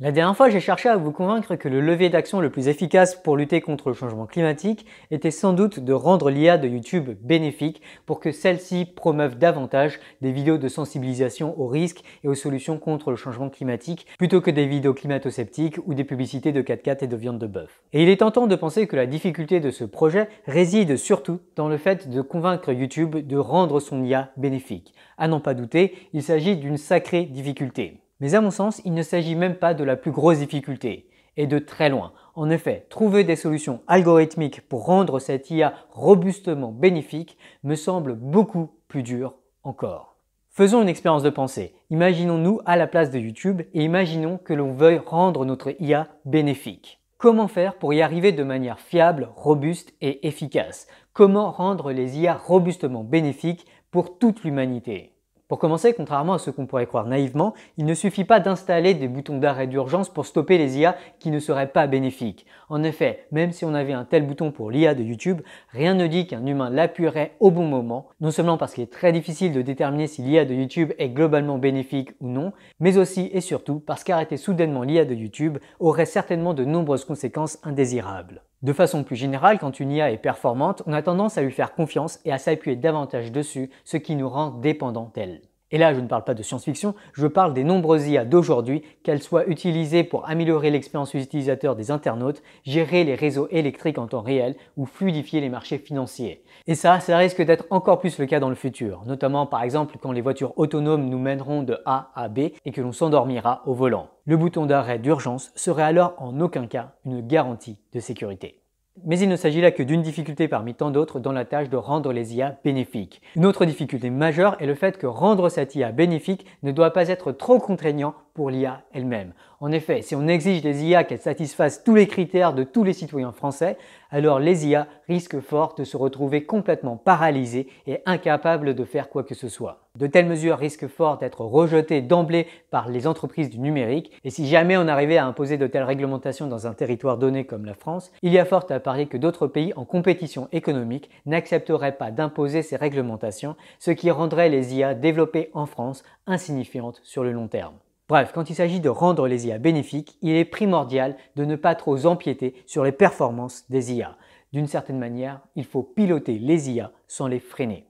La dernière fois, j'ai cherché à vous convaincre que le levier d'action le plus efficace pour lutter contre le changement climatique était sans doute de rendre l'IA de YouTube bénéfique pour que celle-ci promeuve davantage des vidéos de sensibilisation aux risques et aux solutions contre le changement climatique plutôt que des vidéos climato-sceptiques ou des publicités de 4x4 et de viande de bœuf. Et il est tentant de penser que la difficulté de ce projet réside surtout dans le fait de convaincre YouTube de rendre son IA bénéfique. À n'en pas douter, il s'agit d'une sacrée difficulté. Mais à mon sens, il ne s'agit même pas de la plus grosse difficulté, et de très loin. En effet, trouver des solutions algorithmiques pour rendre cette IA robustement bénéfique me semble beaucoup plus dur encore. Faisons une expérience de pensée. Imaginons-nous à la place de YouTube et imaginons que l'on veuille rendre notre IA bénéfique. Comment faire pour y arriver de manière fiable, robuste et efficace? Comment rendre les IA robustement bénéfiques pour toute l'humanité? Pour commencer, contrairement à ce qu'on pourrait croire naïvement, il ne suffit pas d'installer des boutons d'arrêt d'urgence pour stopper les IA qui ne seraient pas bénéfiques. En effet, même si on avait un tel bouton pour l'IA de YouTube, rien ne dit qu'un humain l'appuierait au bon moment, non seulement parce qu'il est très difficile de déterminer si l'IA de YouTube est globalement bénéfique ou non, mais aussi et surtout parce qu'arrêter soudainement l'IA de YouTube aurait certainement de nombreuses conséquences indésirables. De façon plus générale, quand une IA est performante, on a tendance à lui faire confiance et à s'appuyer davantage dessus, ce qui nous rend dépendants d'elle. Et là, je ne parle pas de science-fiction, je parle des nombreuses IA d'aujourd'hui, qu'elles soient utilisées pour améliorer l'expérience utilisateur des internautes, gérer les réseaux électriques en temps réel ou fluidifier les marchés financiers. Et ça risque d'être encore plus le cas dans le futur, notamment par exemple quand les voitures autonomes nous mèneront de A à B et que l'on s'endormira au volant. Le bouton d'arrêt d'urgence serait alors en aucun cas une garantie de sécurité. Mais il ne s'agit là que d'une difficulté parmi tant d'autres dans la tâche de rendre les IA bénéfiques. Une autre difficulté majeure est le fait que rendre cette IA bénéfique ne doit pas être trop contraignant pour l'IA elle-même. En effet, si on exige des IA qu'elles satisfassent tous les critères de tous les citoyens français, alors les IA risquent fort de se retrouver complètement paralysées et incapables de faire quoi que ce soit. De telles mesures risquent fort d'être rejetées d'emblée par les entreprises du numérique, et si jamais on arrivait à imposer de telles réglementations dans un territoire donné comme la France, il y a fort à parier que d'autres pays en compétition économique n'accepteraient pas d'imposer ces réglementations, ce qui rendrait les IA développées en France insignifiantes sur le long terme. Bref, quand il s'agit de rendre les IA bénéfiques, il est primordial de ne pas trop empiéter sur les performances des IA. D'une certaine manière, il faut piloter les IA sans les freiner.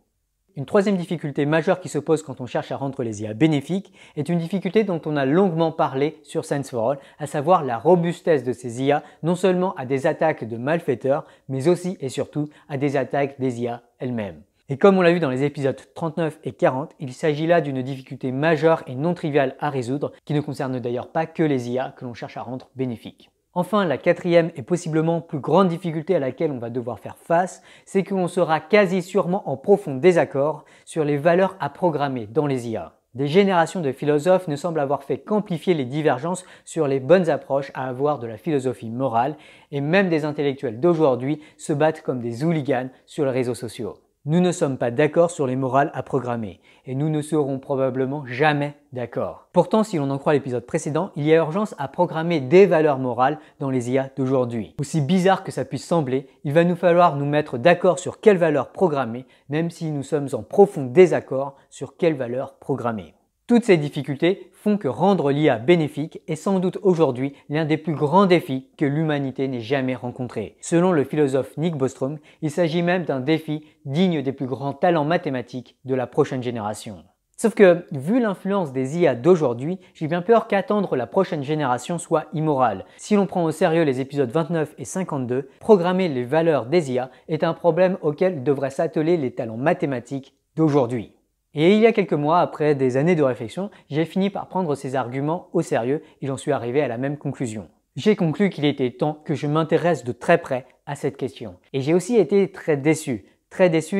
Une troisième difficulté majeure qui se pose quand on cherche à rendre les IA bénéfiques est une difficulté dont on a longuement parlé sur Science for All, à savoir la robustesse de ces IA non seulement à des attaques de malfaiteurs, mais aussi et surtout à des attaques des IA elles-mêmes. Et comme on l'a vu dans les épisodes 39 et 40, il s'agit là d'une difficulté majeure et non triviale à résoudre, qui ne concerne d'ailleurs pas que les IA que l'on cherche à rendre bénéfiques. Enfin, la quatrième et possiblement plus grande difficulté à laquelle on va devoir faire face, c'est que l'on sera quasi sûrement en profond désaccord sur les valeurs à programmer dans les IA. Des générations de philosophes ne semblent avoir fait qu'amplifier les divergences sur les bonnes approches à avoir de la philosophie morale, et même des intellectuels d'aujourd'hui se battent comme des hooligans sur les réseaux sociaux. Nous ne sommes pas d'accord sur les morales à programmer, et nous ne serons probablement jamais d'accord. Pourtant, si l'on en croit l'épisode précédent, il y a urgence à programmer des valeurs morales dans les IA d'aujourd'hui. Aussi bizarre que ça puisse sembler, il va nous falloir nous mettre d'accord sur quelles valeurs programmer, même si nous sommes en profond désaccord sur quelles valeurs programmer. Toutes ces difficultés font que rendre l'IA bénéfique est sans doute aujourd'hui l'un des plus grands défis que l'humanité n'ait jamais rencontré. Selon le philosophe Nick Bostrom, il s'agit même d'un défi digne des plus grands talents mathématiques de la prochaine génération. Sauf que, vu l'influence des IA d'aujourd'hui, j'ai bien peur qu'attendre la prochaine génération soit immoral. Si l'on prend au sérieux les épisodes 29 et 52, programmer les valeurs des IA est un problème auquel devraient s'atteler les talents mathématiques d'aujourd'hui. Et il y a quelques mois, après des années de réflexion, j'ai fini par prendre ces arguments au sérieux et j'en suis arrivé à la même conclusion. J'ai conclu qu'il était temps que je m'intéresse de très près à cette question. Et j'ai aussi été très déçu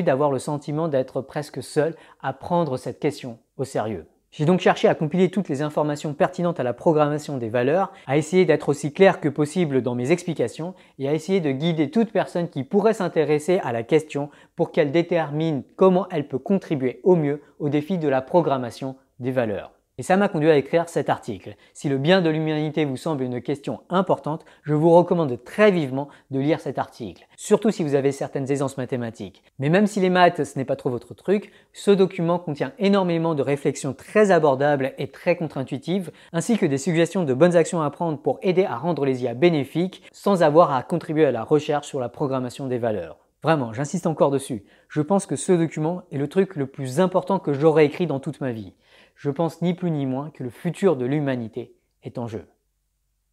d'avoir le sentiment d'être presque seul à prendre cette question au sérieux. J'ai donc cherché à compiler toutes les informations pertinentes à la programmation des valeurs, à essayer d'être aussi clair que possible dans mes explications et à essayer de guider toute personne qui pourrait s'intéresser à la question pour qu'elle détermine comment elle peut contribuer au mieux au défi de la programmation des valeurs. Et ça m'a conduit à écrire cet article. Si le bien de l'humanité vous semble une question importante, je vous recommande très vivement de lire cet article, surtout si vous avez certaines aisances mathématiques. Mais même si les maths ce n'est pas trop votre truc, ce document contient énormément de réflexions très abordables et très contre-intuitives, ainsi que des suggestions de bonnes actions à prendre pour aider à rendre les IA bénéfiques sans avoir à contribuer à la recherche sur la programmation des valeurs. Vraiment, j'insiste encore dessus. Je pense que ce document est le truc le plus important que j'aurais écrit dans toute ma vie. Je pense ni plus ni moins que le futur de l'humanité est en jeu.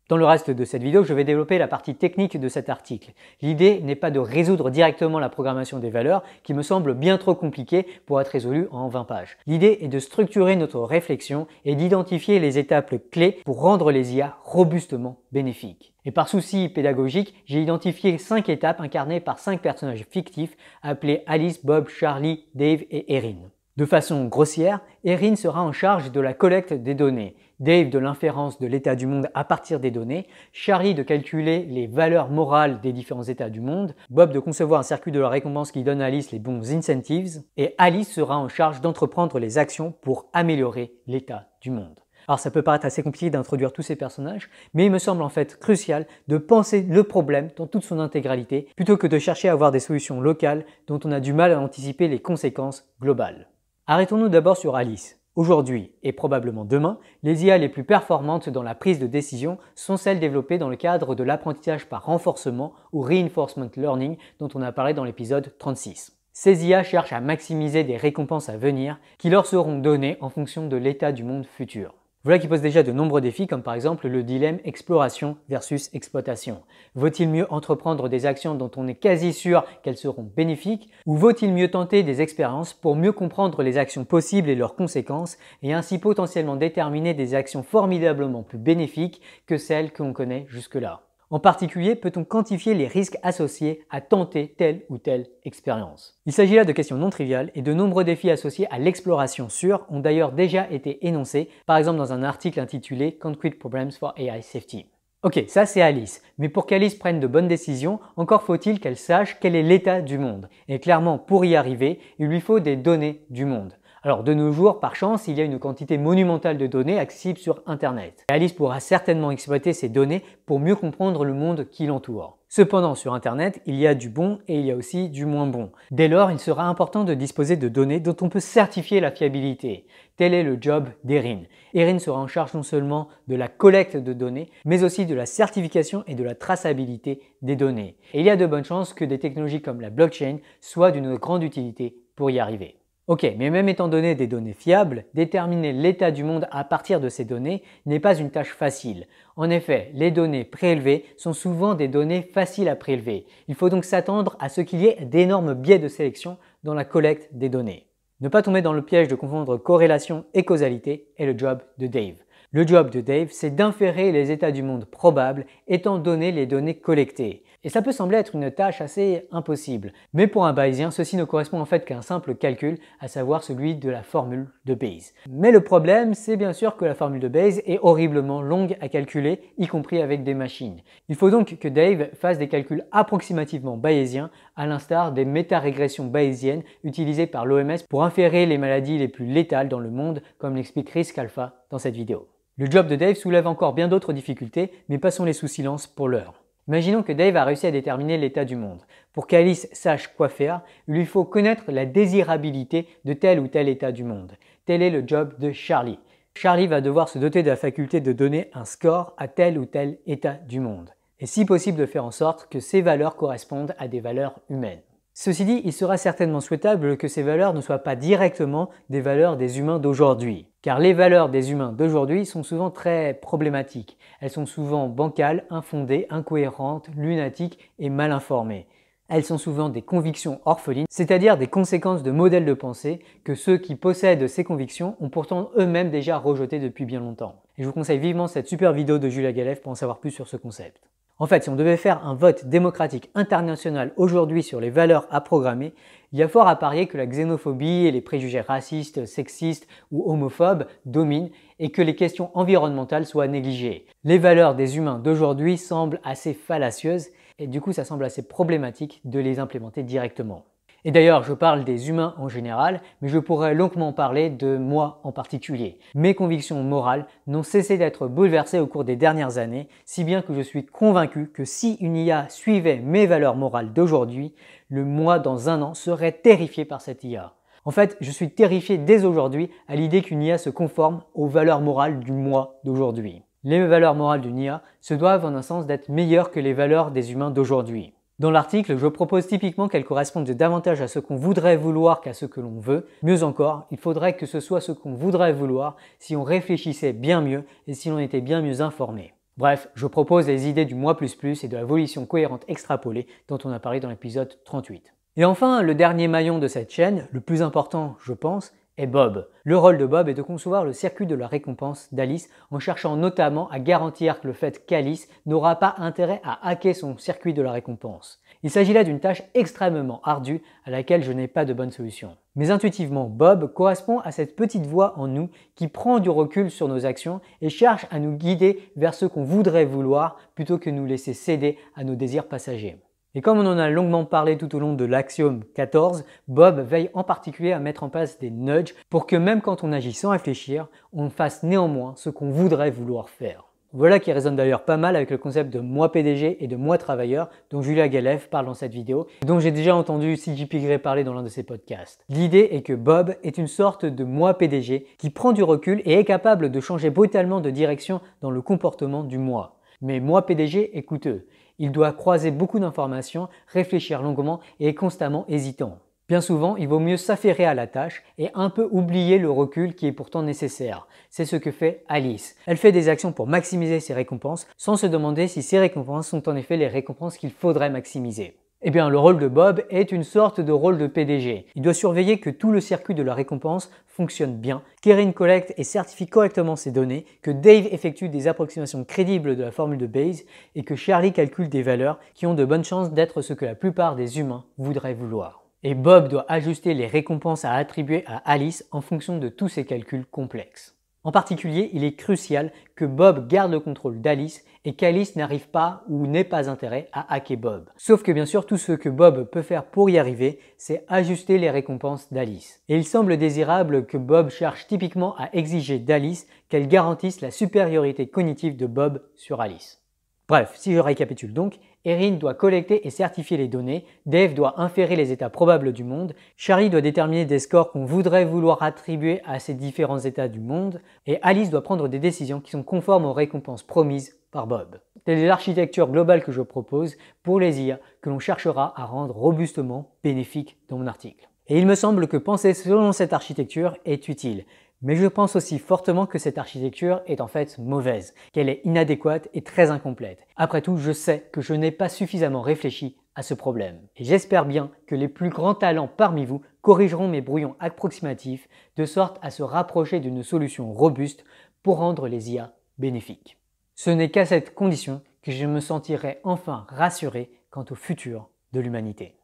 Dans le reste de cette vidéo, je vais développer la partie technique de cet article. L'idée n'est pas de résoudre directement la programmation des valeurs, qui me semble bien trop compliquée pour être résolue en 20 pages. L'idée est de structurer notre réflexion et d'identifier les étapes clés pour rendre les IA robustement bénéfiques. Et par souci pédagogique, j'ai identifié 5 étapes incarnées par 5 personnages fictifs appelés Alice, Bob, Charlie, Dave et Erin. De façon grossière, Erin sera en charge de la collecte des données, Dave de l'inférence de l'état du monde à partir des données, Charlie de calculer les valeurs morales des différents états du monde, Bob de concevoir un circuit de la récompense qui donne à Alice les bons incentives, et Alice sera en charge d'entreprendre les actions pour améliorer l'état du monde. Alors ça peut paraître assez compliqué d'introduire tous ces personnages, mais il me semble en fait crucial de penser le problème dans toute son intégralité, plutôt que de chercher à avoir des solutions locales dont on a du mal à anticiper les conséquences globales. Arrêtons-nous d'abord sur Alice. Aujourd'hui, et probablement demain, les IA les plus performantes dans la prise de décision sont celles développées dans le cadre de l'apprentissage par renforcement ou reinforcement learning dont on a parlé dans l'épisode 36. Ces IA cherchent à maximiser des récompenses à venir qui leur seront données en fonction de l'état du monde futur. Voilà qui pose déjà de nombreux défis comme par exemple le dilemme exploration versus exploitation. Vaut-il mieux entreprendre des actions dont on est quasi sûr qu'elles seront bénéfiques ou vaut-il mieux tenter des expériences pour mieux comprendre les actions possibles et leurs conséquences et ainsi potentiellement déterminer des actions formidablement plus bénéfiques que celles que l'on connaît jusque-là? En particulier, peut-on quantifier les risques associés à tenter telle ou telle expérience? Il s'agit là de questions non triviales et de nombreux défis associés à l'exploration sûre ont d'ailleurs déjà été énoncés, par exemple dans un article intitulé Concrete Problems for AI Safety. Ok, ça c'est Alice, mais pour qu'Alice prenne de bonnes décisions, encore faut-il qu'elle sache quel est l'état du monde. Et clairement, pour y arriver, il lui faut des données du monde. Alors de nos jours, par chance, il y a une quantité monumentale de données accessibles sur Internet. Et Alice pourra certainement exploiter ces données pour mieux comprendre le monde qui l'entoure. Cependant, sur Internet, il y a du bon et il y a aussi du moins bon. Dès lors, il sera important de disposer de données dont on peut certifier la fiabilité. Tel est le job d'Erin. Erin sera en charge non seulement de la collecte de données, mais aussi de la certification et de la traçabilité des données. Et il y a de bonnes chances que des technologies comme la blockchain soient d'une grande utilité pour y arriver. Ok, mais même étant donné des données fiables, déterminer l'état du monde à partir de ces données n'est pas une tâche facile. En effet, les données prélevées sont souvent des données faciles à prélever. Il faut donc s'attendre à ce qu'il y ait d'énormes biais de sélection dans la collecte des données. Ne pas tomber dans le piège de confondre corrélation et causalité est le job de Dave. Le job de Dave, c'est d'inférer les états du monde probables étant donné les données collectées. Et ça peut sembler être une tâche assez impossible. Mais pour un bayésien, ceci ne correspond en fait qu'à un simple calcul, à savoir celui de la formule de Bayes. Mais le problème, c'est bien sûr que la formule de Bayes est horriblement longue à calculer, y compris avec des machines. Il faut donc que Dave fasse des calculs approximativement bayésiens, à l'instar des métarégressions bayésiennes utilisées par l'OMS pour inférer les maladies les plus létales dans le monde, comme l'explique Risk Alpha dans cette vidéo. Le job de Dave soulève encore bien d'autres difficultés, mais passons-les sous silence pour l'heure. Imaginons que Dave a réussi à déterminer l'état du monde. Pour qu'Alice sache quoi faire, il lui faut connaître la désirabilité de tel ou tel état du monde. Tel est le job de Charlie. Charlie va devoir se doter de la faculté de donner un score à tel ou tel état du monde. Et si possible de faire en sorte que ces valeurs correspondent à des valeurs humaines. Ceci dit, il sera certainement souhaitable que ces valeurs ne soient pas directement des valeurs des humains d'aujourd'hui. Car les valeurs des humains d'aujourd'hui sont souvent très problématiques. Elles sont souvent bancales, infondées, incohérentes, lunatiques et mal informées. Elles sont souvent des convictions orphelines, c'est-à-dire des conséquences de modèles de pensée que ceux qui possèdent ces convictions ont pourtant eux-mêmes déjà rejetées depuis bien longtemps. Et je vous conseille vivement cette super vidéo de Julia Galef pour en savoir plus sur ce concept. En fait, si on devait faire un vote démocratique international aujourd'hui sur les valeurs à programmer, il y a fort à parier que la xénophobie et les préjugés racistes, sexistes ou homophobes dominent et que les questions environnementales soient négligées. Les valeurs des humains d'aujourd'hui semblent assez fallacieuses et du coup ça semble assez problématique de les implémenter directement. Et d'ailleurs, je parle des humains en général, mais je pourrais longuement parler de moi en particulier. Mes convictions morales n'ont cessé d'être bouleversées au cours des dernières années, si bien que je suis convaincu que si une IA suivait mes valeurs morales d'aujourd'hui, le moi dans un an serait terrifié par cette IA. En fait, je suis terrifié dès aujourd'hui à l'idée qu'une IA se conforme aux valeurs morales du moi d'aujourd'hui. Les valeurs morales d'une IA se doivent en un sens d'être meilleures que les valeurs des humains d'aujourd'hui. Dans l'article, je propose typiquement qu'elles correspondent davantage à ce qu'on voudrait vouloir qu'à ce que l'on veut. Mieux encore, il faudrait que ce soit ce qu'on voudrait vouloir si on réfléchissait bien mieux et si l'on était bien mieux informé. Bref, je propose les idées du moi++ et de la volition cohérente extrapolée dont on a parlé dans l'épisode 38. Et enfin, le dernier maillon de cette chaîne, le plus important, je pense, est Bob. Le rôle de Bob est de concevoir le circuit de la récompense d'Alice en cherchant notamment à garantir que le fait qu'Alice n'aura pas intérêt à hacker son circuit de la récompense. Il s'agit là d'une tâche extrêmement ardue à laquelle je n'ai pas de bonne solution. Mais intuitivement, Bob correspond à cette petite voix en nous qui prend du recul sur nos actions et cherche à nous guider vers ce qu'on voudrait vouloir plutôt que nous laisser céder à nos désirs passagers. Et comme on en a longuement parlé tout au long de l'axiome 14, Bob veille en particulier à mettre en place des nudges pour que même quand on agit sans réfléchir, on fasse néanmoins ce qu'on voudrait vouloir faire. Voilà qui résonne d'ailleurs pas mal avec le concept de moi PDG et de moi travailleur dont Julia Galef parle dans cette vidéo et dont j'ai déjà entendu CJP Grey parler dans l'un de ses podcasts. L'idée est que Bob est une sorte de moi PDG qui prend du recul et est capable de changer brutalement de direction dans le comportement du moi. Mais moi PDG est coûteux. Il doit croiser beaucoup d'informations, réfléchir longuement et est constamment hésitant. Bien souvent, il vaut mieux s'affairer à la tâche et un peu oublier le recul qui est pourtant nécessaire. C'est ce que fait Alice. Elle fait des actions pour maximiser ses récompenses sans se demander si ces récompenses sont en effet les récompenses qu'il faudrait maximiser. Eh bien, le rôle de Bob est une sorte de rôle de PDG. Il doit surveiller que tout le circuit de la récompense fonctionne bien, qu'Erin collecte et certifie correctement ses données, que Dave effectue des approximations crédibles de la formule de Bayes et que Charlie calcule des valeurs qui ont de bonnes chances d'être ce que la plupart des humains voudraient vouloir. Et Bob doit ajuster les récompenses à attribuer à Alice en fonction de tous ces calculs complexes. En particulier, il est crucial que Bob garde le contrôle d'Alice et qu'Alice n'arrive pas ou n'ait pas intérêt à hacker Bob. Sauf que bien sûr, tout ce que Bob peut faire pour y arriver, c'est ajuster les récompenses d'Alice. Et il semble désirable que Bob cherche typiquement à exiger d'Alice qu'elle garantisse la supériorité cognitive de Bob sur Alice. Bref, si je récapitule donc, Erin doit collecter et certifier les données, Dave doit inférer les états probables du monde, Charlie doit déterminer des scores qu'on voudrait vouloir attribuer à ces différents états du monde, et Alice doit prendre des décisions qui sont conformes aux récompenses promises par Bob. Telle est l'architecture globale que je propose pour les IA que l'on cherchera à rendre robustement bénéfiques dans mon article. Et il me semble que penser selon cette architecture est utile. Mais je pense aussi fortement que cette architecture est en fait mauvaise, qu'elle est inadéquate et très incomplète. Après tout, je sais que je n'ai pas suffisamment réfléchi à ce problème. Et j'espère bien que les plus grands talents parmi vous corrigeront mes brouillons approximatifs de sorte à se rapprocher d'une solution robuste pour rendre les IA bénéfiques. Ce n'est qu'à cette condition que je me sentirai enfin rassuré quant au futur de l'humanité.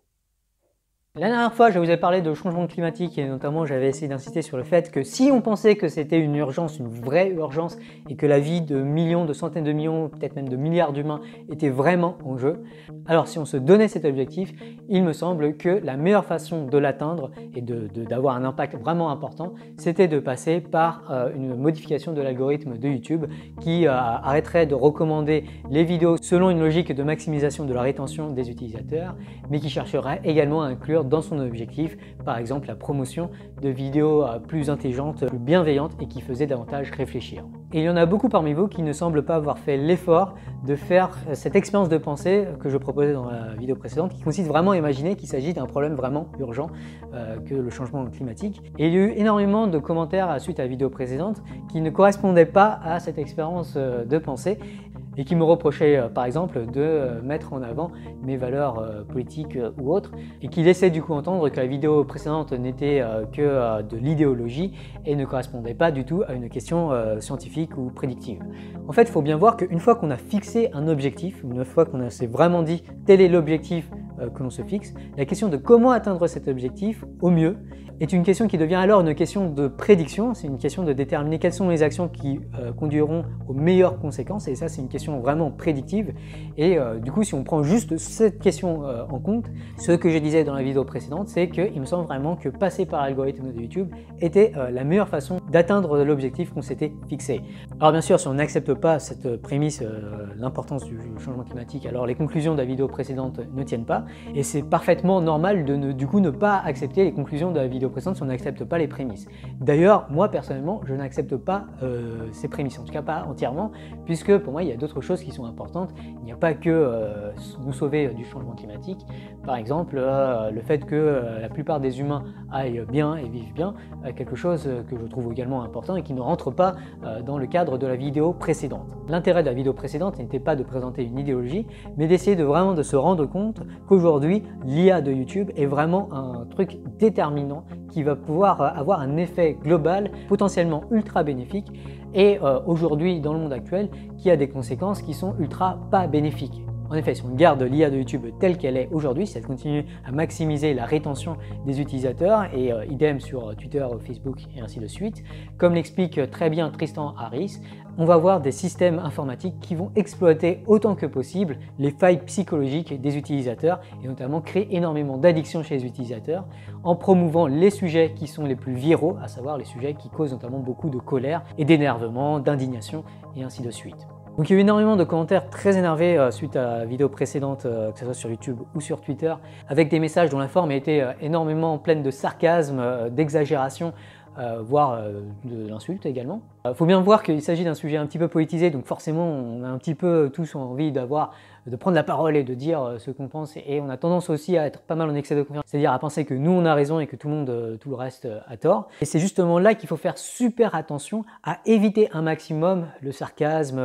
La dernière fois, je vous ai parlé de changement climatique et notamment j'avais essayé d'insister sur le fait que si on pensait que c'était une urgence, une vraie urgence et que la vie de millions, de centaines de millions, peut-être même de milliards d'humains était vraiment en jeu, alors si on se donnait cet objectif, il me semble que la meilleure façon de l'atteindre et d'avoir un impact vraiment important, c'était de passer par une modification de l'algorithme de YouTube qui arrêterait de recommander les vidéos selon une logique de maximisation de la rétention des utilisateurs, mais qui chercherait également à inclure dans son objectif, par exemple la promotion de vidéos plus intelligentes, plus bienveillantes et qui faisaient davantage réfléchir. Et il y en a beaucoup parmi vous qui ne semblent pas avoir fait l'effort de faire cette expérience de pensée que je proposais dans la vidéo précédente, qui consiste vraiment à imaginer qu'il s'agit d'un problème vraiment urgent que le changement climatique. Et il y a eu énormément de commentaires suite à la vidéo précédente qui ne correspondaient pas à cette expérience de pensée et qui me reprochaient par exemple de mettre en avant mes valeurs politiques ou autres et qui laissaient du coup entendre que la vidéo précédente n'était que de l'idéologie et ne correspondait pas du tout à une question scientifique ou prédictive. En fait, il faut bien voir qu'une fois qu'on a fixé un objectif, une fois qu'on s'est vraiment dit tel est l'objectif que l'on se fixe. La question de comment atteindre cet objectif au mieux est une question qui devient alors une question de prédiction. C'est une question de déterminer quelles sont les actions qui conduiront aux meilleures conséquences, et ça c'est une question vraiment prédictive. Et du coup, si on prend juste cette question en compte, ce que je disais dans la vidéo précédente, c'est qu'il me semble vraiment que passer par l'algorithme de YouTube était la meilleure façon d'atteindre l'objectif qu'on s'était fixé. Alors bien sûr, si on n'accepte pas cette prémisse, l'importance du changement climatique, alors les conclusions de la vidéo précédente ne tiennent pas, et c'est parfaitement normal de ne pas accepter les conclusions de la vidéo précédente si on n'accepte pas les prémices. D'ailleurs, moi personnellement, je n'accepte pas ces prémices, en tout cas pas entièrement, puisque pour moi il y a d'autres choses qui sont importantes. Il n'y a pas que nous sauver du changement climatique. Par exemple, le fait que la plupart des humains aillent bien et vivent bien, quelque chose que je trouve également important et qui ne rentre pas dans le cadre de la vidéo précédente. L'intérêt de la vidéo précédente n'était pas de présenter une idéologie, mais d'essayer vraiment de se rendre compte qu'aujourd'hui, l'IA de YouTube est vraiment un truc déterminant qui va pouvoir avoir un effet global, potentiellement ultra bénéfique, et aujourd'hui, dans le monde actuel, qui a des conséquences qui sont ultra pas bénéfiques. En effet, si on garde l'IA de YouTube telle qu'elle est aujourd'hui, si elle continue à maximiser la rétention des utilisateurs, et idem sur Twitter, Facebook et ainsi de suite, comme l'explique très bien Tristan Harris, on va avoir des systèmes informatiques qui vont exploiter autant que possible les failles psychologiques des utilisateurs et notamment créer énormément d'addictions chez les utilisateurs en promouvant les sujets qui sont les plus viraux, à savoir les sujets qui causent notamment beaucoup de colère et d'énervement, d'indignation et ainsi de suite. Donc il y a eu énormément de commentaires très énervés suite à la vidéo précédente, que ce soit sur YouTube ou sur Twitter, avec des messages dont la forme était énormément pleine de sarcasme, d'exagération, voire de l'insulte également. Faut bien voir qu'il s'agit d'un sujet un petit peu politisé, donc forcément on a un petit peu tous envie de prendre la parole et de dire ce qu'on pense, et on a tendance aussi à être pas mal en excès de confiance, c'est-à-dire à penser que nous on a raison et que tout le reste a tort. Et c'est justement là qu'il faut faire super attention à éviter un maximum le sarcasme,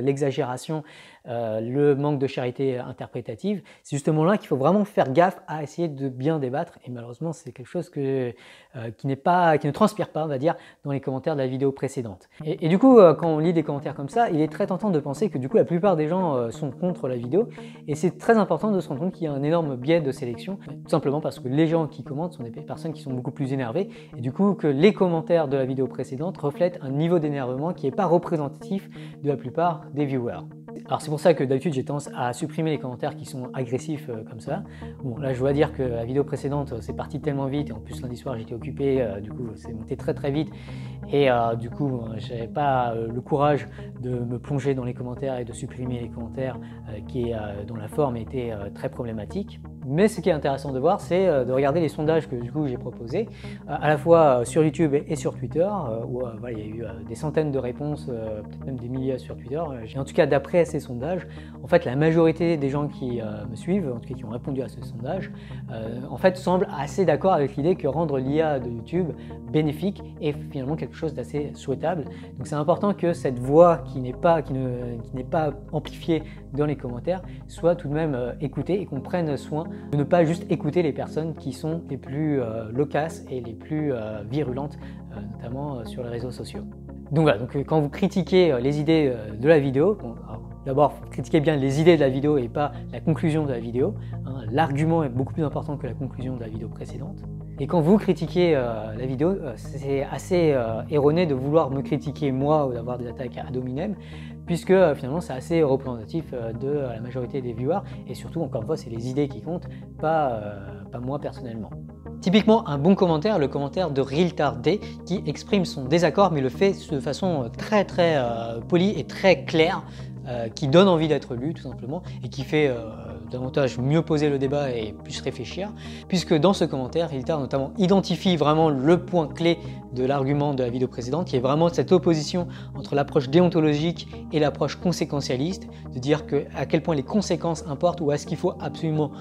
l'exagération, le manque de charité interprétative. C'est justement là qu'il faut vraiment faire gaffe à essayer de bien débattre, et malheureusement c'est quelque chose qui ne transpire pas, on va dire, dans les commentaires de la vidéo précédente. Et du coup, quand on lit des commentaires comme ça, il est très tentant de penser que du coup la plupart des gens sont contre la vidéo, et c'est très important de se rendre compte qu'il y a un énorme biais de sélection, tout simplement parce que les gens qui commentent sont des personnes qui sont beaucoup plus énervées, et du coup que les commentaires de la vidéo précédente reflètent un niveau d'énervement qui n'est pas représentatif de la plupart des viewers. Alors c'est pour ça que d'habitude j'ai tendance à supprimer les commentaires qui sont agressifs comme ça. Bon, là je dois dire que la vidéo précédente c'est parti tellement vite, et en plus lundi soir j'étais occupé, du coup c'est monté très très vite, et du coup j'avais pas le courage de me plonger dans les commentaires et de supprimer les commentaires dont la forme était très problématique. Mais ce qui est intéressant de voir, c'est de regarder les sondages que du coup j'ai proposés, à la fois sur YouTube et sur Twitter, où voilà, il y a eu des centaines de réponses, peut-être même des milliers sur Twitter. Et en tout cas, d'après ces sondages, en fait, la majorité des gens qui me suivent, en tout cas qui ont répondu à ce sondage, en fait, semblent assez d'accord avec l'idée que rendre l'IA de YouTube bénéfique est finalement quelque chose d'assez souhaitable. Donc c'est important que cette voix qui n'est pas amplifiée dans les commentaires soit tout de même écoutée, et qu'on prenne soin de ne pas juste écouter les personnes qui sont les plus loquaces et les plus virulentes, notamment sur les réseaux sociaux. Donc voilà, quand vous critiquez les idées de la vidéo, bon, d'abord critiquez bien les idées de la vidéo et pas la conclusion de la vidéo. Hein. L'argument est beaucoup plus important que la conclusion de la vidéo précédente. Et quand vous critiquez la vidéo, c'est assez erroné de vouloir me critiquer moi ou d'avoir des attaques ad hominem, puisque finalement c'est assez représentatif de la majorité des viewers, et surtout, encore une fois, c'est les idées qui comptent, pas moi personnellement. Typiquement, un bon commentaire, le commentaire de RealTardD, qui exprime son désaccord, mais le fait de façon très très polie et très claire, qui donne envie d'être lu tout simplement, et qui fait davantage mieux poser le débat et plus réfléchir, puisque dans ce commentaire, RealTard notamment identifie vraiment le point clé de l'argument de la vidéo précédente, qui est vraiment cette opposition entre l'approche déontologique et l'approche conséquentialiste, de dire à quel point les conséquences importent, ou est-ce qu'il faut absolument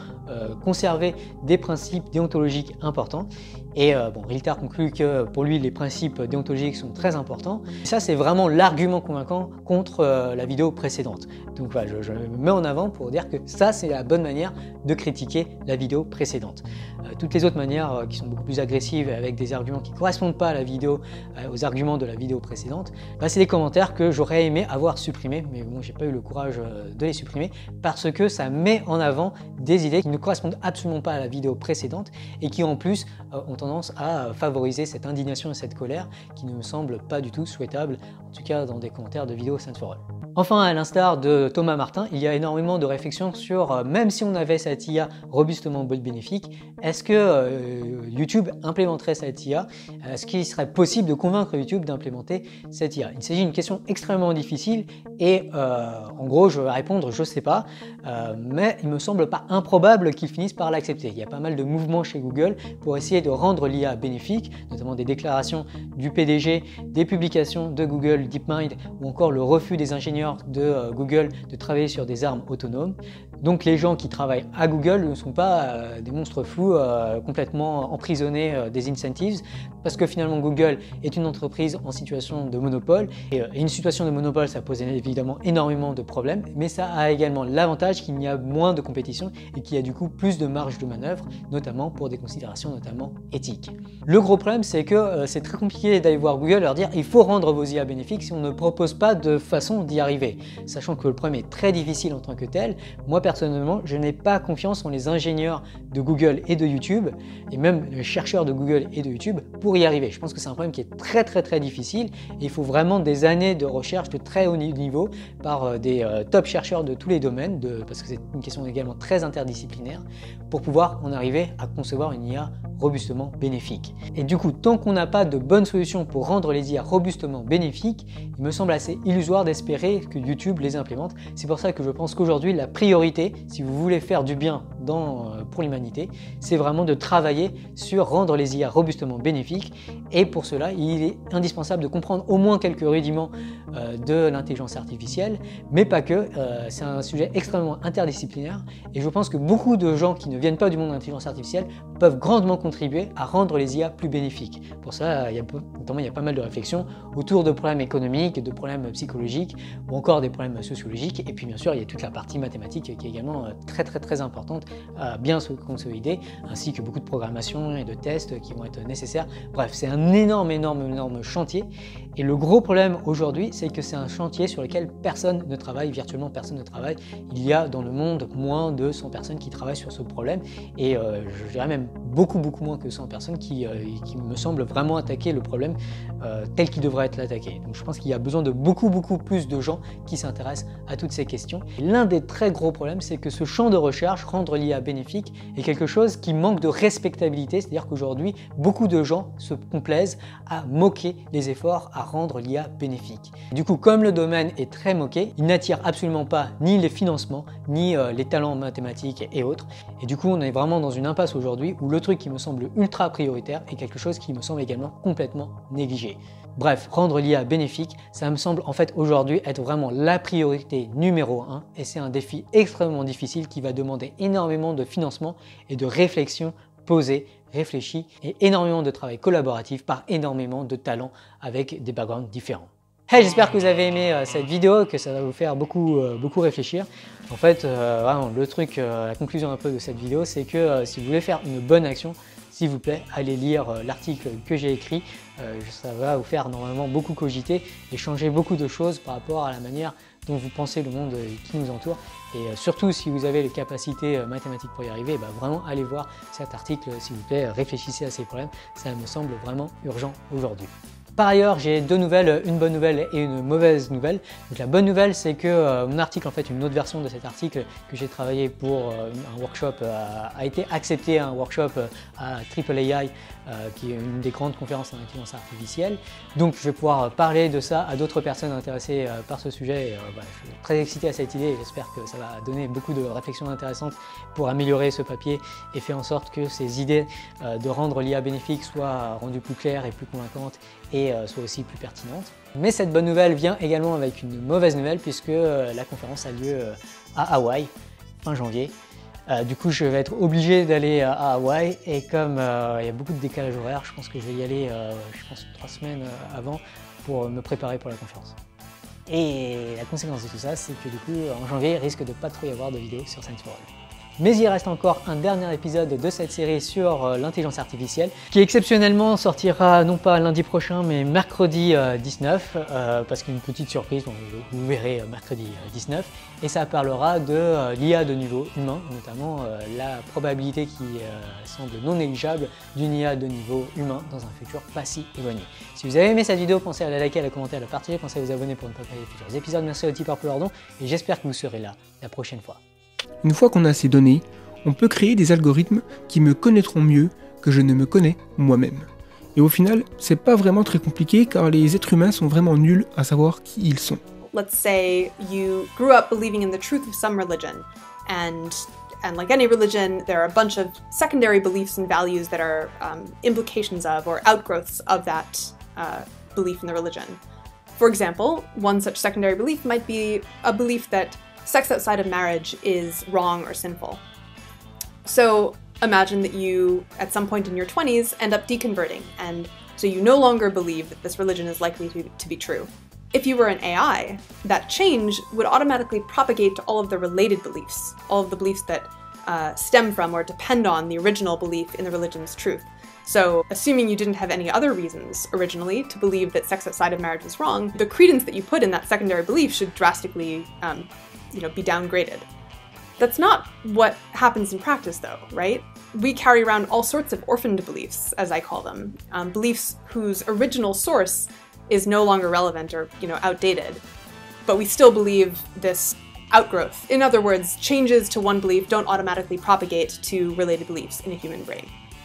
conserver des principes déontologiques importants. Et RealTard conclut que pour lui les principes déontologiques sont très importants. Et ça, c'est vraiment l'argument convaincant contre la vidéo précédente. précédente. Donc voilà, je me mets en avant pour dire que ça, c'est la bonne manière de critiquer la vidéo précédente. Toutes les autres manières qui sont beaucoup plus agressives avec des arguments qui ne correspondent pas à la vidéo, aux arguments de la vidéo précédente, c'est des commentaires que j'aurais aimé avoir supprimés, mais bon, j'ai pas eu le courage de les supprimer parce que ça met en avant des idées qui ne correspondent absolument pas à la vidéo précédente et qui en plus ont tendance à favoriser cette indignation et cette colère qui ne me semble pas du tout souhaitable, en tout cas dans des commentaires de vidéos Science for All. Enfin, à l'instar de Thomas Martin, il y a énormément de réflexions sur même si on avait cette IA robustement bénéfique, est-ce que YouTube implémenterait cette IA? Est-ce qu'il serait possible de convaincre YouTube d'implémenter cette IA? Il s'agit d'une question extrêmement difficile et en gros, je vais répondre, je ne sais pas, mais il me semble pas improbable qu'ils finissent par l'accepter. Il y a pas mal de mouvements chez Google pour essayer de rendre l'IA bénéfique, notamment des déclarations du PDG, des publications de Google DeepMind ou encore le refus des ingénieurs de Google de travailler sur des armes autonomes. Donc les gens qui travaillent à Google ne sont pas des monstres fous complètement emprisonnés des incentives parce que finalement Google est une entreprise en situation de monopole et une situation de monopole ça pose évidemment énormément de problèmes mais ça a également l'avantage qu'il y a moins de compétition et qu'il y a du coup plus de marge de manœuvre notamment pour des considérations notamment éthiques. Le gros problème c'est que c'est très compliqué d'aller voir Google et leur dire il faut rendre vos IA bénéfiques si on ne propose pas de façon d'y arriver. Sachant que le problème est très difficile en tant que tel, moi personnellement, je n'ai pas confiance en les ingénieurs de Google et de YouTube, et même les chercheurs de Google et de YouTube, pour y arriver. Je pense que c'est un problème qui est très difficile, et il faut vraiment des années de recherche de très haut niveau par des top chercheurs de tous les domaines, parce que c'est une question également très interdisciplinaire, pour pouvoir en arriver à concevoir une IA robustement bénéfique. Et du coup, tant qu'on n'a pas de bonne solution pour rendre les IA robustement bénéfiques, il me semble assez illusoire d'espérer que YouTube les implémente. C'est pour ça que je pense qu'aujourd'hui, la priorité, si vous voulez faire du bien pour l'humanité, c'est vraiment de travailler sur rendre les IA robustement bénéfiques. Et pour cela, il est indispensable de comprendre au moins quelques rudiments de l'intelligence artificielle, mais pas que. C'est un sujet extrêmement interdisciplinaire et je pense que beaucoup de gens qui ne viennent pas du monde de l'intelligence artificielle peuvent grandement contribuer à rendre les IA plus bénéfiques. Pour ça, il y a pas mal de réflexions autour de problèmes économiques, de problèmes psychologiques ou encore des problèmes sociologiques. Et puis bien sûr, il y a toute la partie mathématique qui est également très importante à bien se consolider, ainsi que beaucoup de programmation et de tests qui vont être nécessaires. Bref, c'est un énorme chantier. Et le gros problème aujourd'hui, c'est que c'est un chantier sur lequel personne ne travaille, virtuellement personne ne travaille. Il y a dans le monde moins de 100 personnes qui travaillent sur ce problème et je dirais même beaucoup moins que 100 personnes qui me semblent vraiment attaquer le problème tel qu'il devrait être attaqué. Donc je pense qu'il y a besoin de beaucoup plus de gens qui s'intéressent à toutes ces questions. L'un des très gros problèmes, c'est que ce champ de recherche, rendre l'IA bénéfique, est quelque chose qui manque de respectabilité, c'est-à-dire qu'aujourd'hui, beaucoup de gens se complaisent à moquer les efforts à rendre l'IA bénéfique. Du coup, comme le domaine est très moqué, il n'attire absolument pas ni les financements, ni les talents mathématiques et autres. Et du coup, on est vraiment dans une impasse aujourd'hui où le truc qui me semble ultra prioritaire est quelque chose qui me semble également complètement négligé. Bref, rendre l'IA bénéfique, ça me semble en fait aujourd'hui être vraiment la priorité numéro 1 et c'est un défi extrêmement difficile qui va demander énormément de financement et de réflexion posée, réfléchie et énormément de travail collaboratif par énormément de talents avec des backgrounds différents. Hey, j'espère que vous avez aimé cette vidéo, que ça va vous faire beaucoup réfléchir. En fait, vraiment, le truc, la conclusion un peu de cette vidéo, c'est que si vous voulez faire une bonne action, s'il vous plaît, allez lire l'article que j'ai écrit. Ça va vous faire normalement beaucoup cogiter et changer beaucoup de choses par rapport à la manière dont vous pensez le monde qui nous entoure. Et surtout, si vous avez les capacités mathématiques pour y arriver, vraiment allez voir cet article, s'il vous plaît, réfléchissez à ces problèmes. Ça me semble vraiment urgent aujourd'hui. Par ailleurs, j'ai deux nouvelles, une bonne nouvelle et une mauvaise nouvelle. Donc la bonne nouvelle, c'est que mon article, en fait une autre version de cet article que j'ai travaillé pour un workshop, a été accepté à un workshop à AAAI, qui est une des grandes conférences en intelligence artificielle. Donc je vais pouvoir parler de ça à d'autres personnes intéressées par ce sujet. Je suis très excité à cette idée et j'espère que ça va donner beaucoup de réflexions intéressantes pour améliorer ce papier et faire en sorte que ces idées de rendre l'IA bénéfique soient rendues plus claires et plus convaincantes et soit aussi plus pertinente. Mais cette bonne nouvelle vient également avec une mauvaise nouvelle puisque la conférence a lieu à Hawaï, fin janvier. Du coup, je vais être obligé d'aller à Hawaï et comme il y a beaucoup de décalage horaire, je pense que je vais y aller 3 semaines avant pour me préparer pour la conférence. Et la conséquence de tout ça, c'est que du coup, en janvier, il risque de pas trop y avoir de vidéos sur Science4All. Mais il reste encore un dernier épisode de cette série sur l'intelligence artificielle, qui exceptionnellement sortira non pas lundi prochain, mais mercredi 19, parce qu'une petite surprise, donc vous verrez mercredi 19, et ça parlera de l'IA de niveau humain, notamment la probabilité qui semble non négligeable d'une IA de niveau humain dans un futur pas si éloigné. Si vous avez aimé cette vidéo, pensez à la liker, à la commenter, à la partager, pensez à vous abonner pour ne pas perdre les futurs épisodes. Merci aux tipeurs pour leur don, et j'espère que vous serez là la prochaine fois. Une fois qu'on a ces données, on peut créer des algorithmes qui me connaîtront mieux que je ne me connais moi-même. Et au final, c'est pas vraiment très compliqué car les êtres humains sont vraiment nuls à savoir qui ils sont. Let's say you grew up believing in the truth of some religion, and like any religion, there are a bunch of secondary beliefs and values that are implications of or outgrowths of that belief in the religion. For example, one such secondary belief might be a belief that sex outside of marriage is wrong or sinful. So imagine that you, at some point in your 20s, end up deconverting, and so you no longer believe that this religion is likely to be true. If you were an AI, that change would automatically propagate to all of the related beliefs, all of the beliefs that stem from or depend on the original belief in the religion's truth. So, assuming you didn't have any other reasons originally to believe that sex outside of marriage was wrong, the credence that you put in that secondary belief should drastically be downgraded. That's not what happens in practice though, right? We carry around all sorts of orphaned beliefs, as I call them, beliefs whose original source is no longer relevant or, outdated, but we still believe this outgrowth. In other words, changes to one belief don't automatically propagate to related beliefs in a human brain.